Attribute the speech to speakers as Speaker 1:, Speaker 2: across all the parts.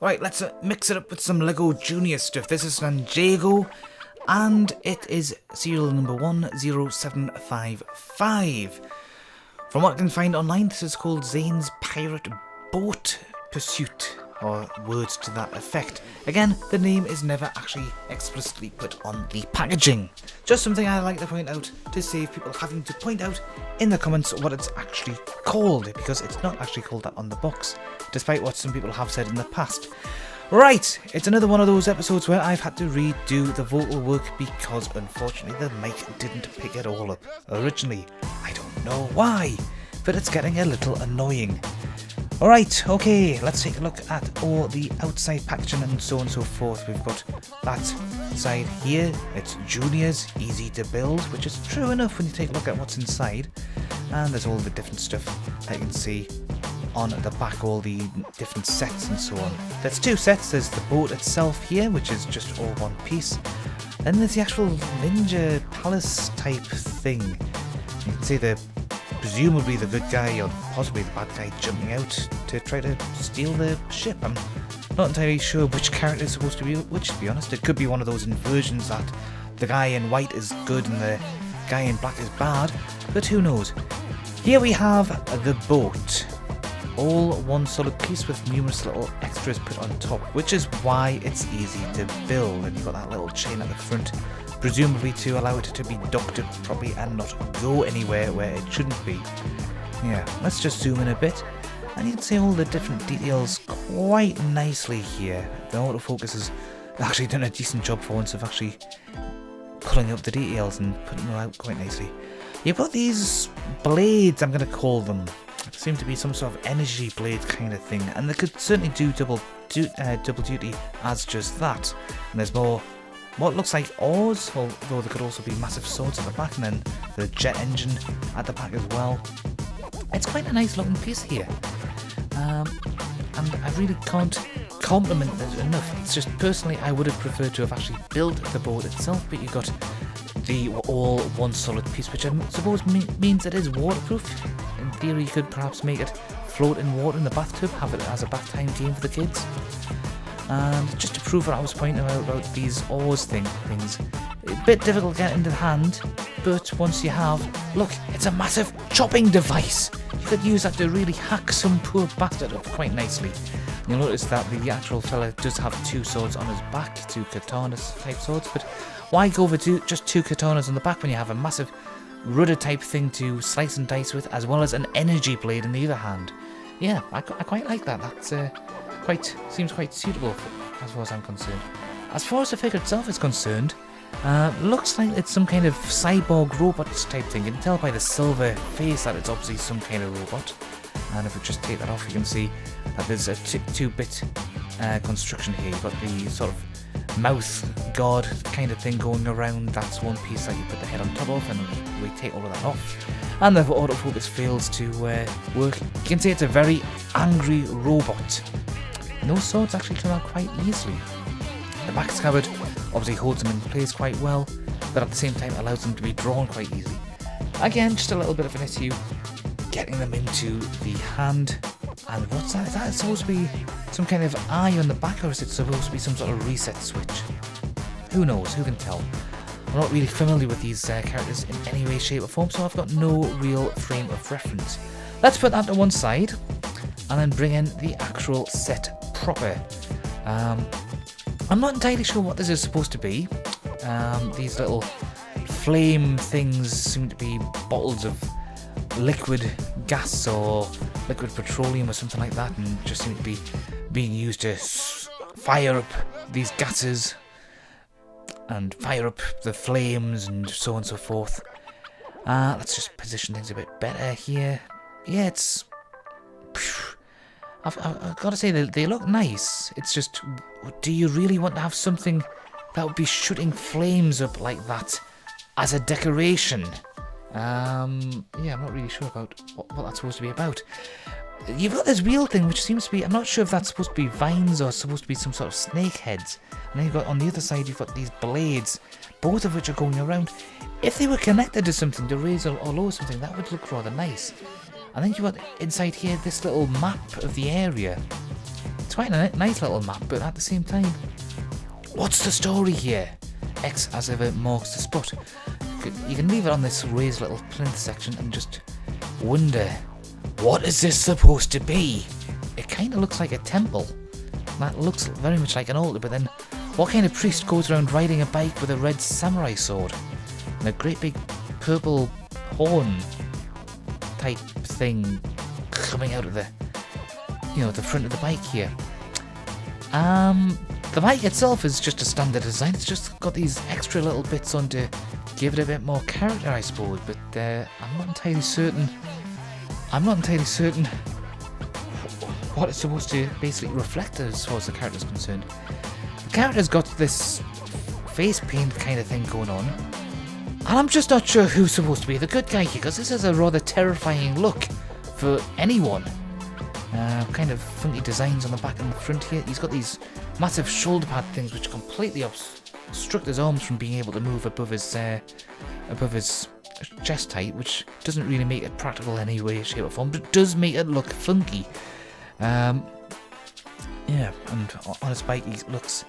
Speaker 1: Right, let's mix it up with some Lego Junior stuff. This is Ninjago, and it is serial number 10755. From what I can find online, this is called Zane's Pirate Boat Pursuit, or words to that effect. Again, the name is never actually explicitly put on the packaging. Just something I like to point out to save people having to point out in the comments what it's actually called, because it's not actually called that on the box, despite what some people have said in the past. Right, it's another one of those episodes where I've had to redo the vocal work because unfortunately the mic didn't pick it all up originally. I don't know why, but it's getting a little annoying. Alright, okay, let's take a look at all the outside packaging and so on and so forth. We've got that side here, it's Juniors, easy to build, which is true enough when you take a look at what's inside. And there's all the different stuff I can see on the back, all the different sets and so on. There's two sets, there's the boat itself here, which is just all one piece. Then there's the actual ninja palace type thing. You can see presumably the good guy or possibly the bad guy jumping out to try to steal the ship. I'm not entirely sure which character is supposed to be which, to be honest. It could be one of those inversions that the guy in white is good and the guy in black is bad, but who knows. Here we have the boat. All one solid piece with numerous little extras put on top, which is why it's easy to build. And you've got that little chain at the front, presumably to allow it to be docked up properly and not go anywhere where it shouldn't be. Yeah, let's just zoom in a bit, and you can see all the different details quite nicely here. The autofocus has actually done a decent job for once of actually pulling up the details and putting them out quite nicely. You've got these blades, I'm going to call them. They seem to be some sort of energy blade kind of thing, and they could certainly do double duty as just that. And there's more what looks like oars, although there could also be massive swords at the back, and then the jet engine at the back as well. It's quite a nice looking piece here, and I really can't compliment it enough. It's just personally I would have preferred to have actually built the boat itself, but you got the all one solid piece, which I suppose means it is waterproof. In theory, you could perhaps make it float in water in the bathtub, have it as a bath time game for the kids. And just to prove what I was pointing out about these oars things, a bit difficult to get into the hand, but once you have, look, it's a massive chopping device. You could use that to really hack some poor bastard up quite nicely. You'll notice that the actual fella does have two swords on his back, two katana type swords, but why go for just two katanas on the back when you have a massive rudder type thing to slice and dice with, as well as an energy blade in the other hand? Yeah, I quite like that. That's seems quite suitable as far as I'm concerned. As far as the figure itself is concerned, looks like it's some kind of cyborg robot type thing. You can tell by the silver face that it's obviously some kind of robot. And if we just take that off, you can see that there's a two-bit construction here. You've got the sort of mouth guard kind of thing going around. That's one piece that you put the head on top of, and we take all of that off. And the autofocus fails to work. You can see it's a very angry robot. And those swords actually come out quite easily. The back scabbard obviously holds them in place quite well, but at the same time allows them to be drawn quite easily. Again, just a little bit of an issue getting them into the hand. And what's that? Is that supposed to be some kind of eye on the back, or is it supposed to be some sort of reset switch? Who knows? Who can tell? I'm not really familiar with these characters in any way, shape or form, so I've got no real frame of reference. Let's put that to one side and then bring in the actual set proper. I'm not entirely sure what this is supposed to be. These little flame things seem to be bottles of liquid gas or liquid petroleum or something like that, and just seem to be being used to fire up these gases and fire up the flames and so on and so forth. Let's just position things a bit better here. Yeah, it's... I've got to say, they look nice. It's just, do you really want to have something that would be shooting flames up like that as a decoration? Yeah, I'm not really sure about what that's supposed to be about. You've got this wheel thing, which seems to be, I'm not sure if that's supposed to be vines or supposed to be some sort of snake heads. And then you've got, on the other side, you've got these blades, both of which are going around. If they were connected to something, to raise or lower something, that would look rather nice. And then you've got inside here this little map of the area. It's quite a nice little map, but at the same time, what's the story here? X, as ever, marks the spot. You can leave it on this raised little plinth section and just wonder, what is this supposed to be? It kind of looks like a temple. That looks very much like an altar, but then what kind of priest goes around riding a bike with a red samurai sword and a great big purple horn type thing coming out of the, the front of the bike here? The bike itself is just a standard design. It's just got these extra little bits on to give it a bit more character, I suppose, but I'm not entirely certain what it's supposed to basically reflect as far as the character's concerned. The character's got this face paint kind of thing going on, and I'm just not sure who's supposed to be the good guy here, because this is a rather terrifying look for anyone. Kind of funky designs on the back and the front here. He's got these massive shoulder pad things which completely obstruct his arms from being able to move above his chest height, which doesn't really make it practical in any way, shape or form, but it does make it look funky. And on his bike he looks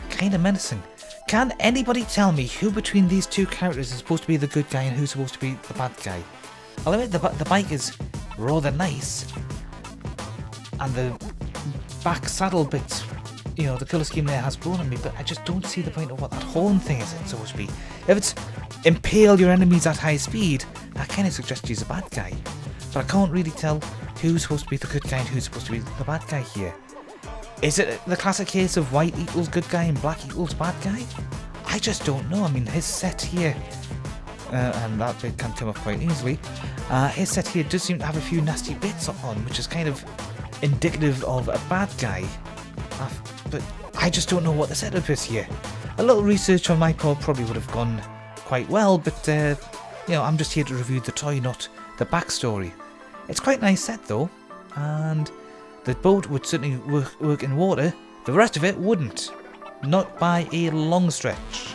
Speaker 1: kind of menacing. Can anybody tell me who between these two characters is supposed to be the good guy and who's supposed to be the bad guy? I'll admit the bike is rather nice, and the back saddle bits, the colour scheme there has grown on me, but I just don't see the point of what that horn thing is supposed to be. If it's impale your enemies at high speed, that kind of suggests he's a bad guy. But I can't really tell who's supposed to be the good guy and who's supposed to be the bad guy here. Is it the classic case of white equals good guy and black equals bad guy? I just don't know. I mean, his set here, and that bit can come up quite easily, his set here does seem to have a few nasty bits on, which is kind of indicative of a bad guy. But I just don't know what the setup is here. A little research on my part probably would have gone quite well, but I'm just here to review the toy, not the backstory. It's quite a nice set though, and the boat would certainly work in water. The rest of it wouldn't. Not by a long stretch.